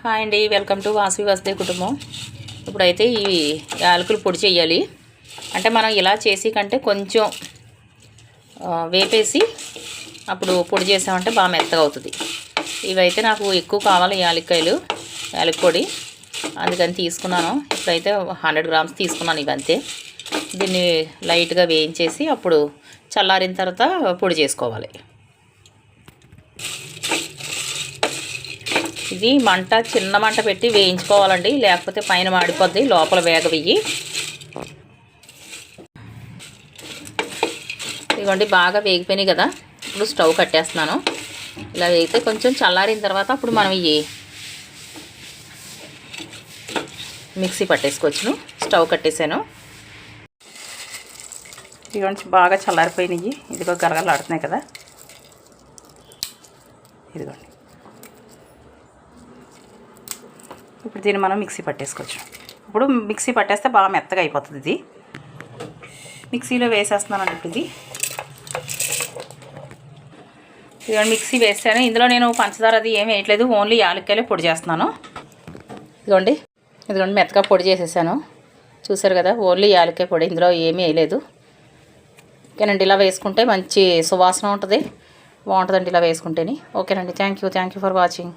Hi అండి, welcome to Vasavi Vasudev కుటుంబం. ఇప్పుడైతే ఈ యాలకులు పొడి చేయాలి. అంటే మనం ఇలా చేసి కంటే కొంచెం వేపేసి అప్పుడు పొడి చేసామంటే బాగా మెత్తగా అవుతుంది. ఇవైతే నాకు ఎక్కువ కావాలి యాలక్కాయలు, యాలక్ పొడి, అందుకని తీసుకున్నాను. ఇప్పుడైతే 100 గ్రామ్స్ తీసుకున్నాను. ఇవంతే. దీన్ని లైట్గా వేయించేసి అప్పుడు చల్లారిన తర్వాత పొడి చేసుకోవాలి. ఇది మంట చిన్న మంట పెట్టి వేయించుకోవాలండి, లేకపోతే పైన మాడిపోద్ది, లోపల వేగవెయ్యి. ఇదిగోండి బాగా వేగిపోయినాయి కదా. ఇప్పుడు స్టవ్ కట్టేస్తున్నాను. ఇలా వేగితే కొంచెం చల్లారిన తర్వాత అప్పుడు మనం ఇవి మిక్సీ పట్టేసుకోవచ్చును. స్టవ్ కట్టేసాను. ఇదిగోండి బాగా చల్లారిపోయినాయి. ఇదిగో గరగలాడుతున్నాయి కదా. ఇదిగోండి ఇప్పుడు దీన్ని మనం మిక్సీ పట్టేసుకోవచ్చు. ఇప్పుడు మిక్సీ పట్టేస్తే బాగా మెత్తగా అయిపోతుంది. ఇది మిక్సీలో వేసేస్తున్నానండి. ఇప్పుడు ఇది మిక్సీ వేసాను. ఇందులో నేను పంచదార అది ఏమి వేయట్లేదు, ఓన్లీ యాలక్కాయలే పొడి చేస్తున్నాను. ఇదిగోండి మెత్తగా పొడి చేసేసాను. చూసారు కదా, ఓన్లీ యాలక్కాయ పొడి, ఇందులో ఏమీ వేయలేదు. ఓకేనండి, ఇలా వేసుకుంటే మంచి సువాసన ఉంటుంది, బాగుంటుందండి ఇలా వేసుకుంటేనే. ఓకేనండి, థ్యాంక్ యూ ఫర్ వాచింగ్.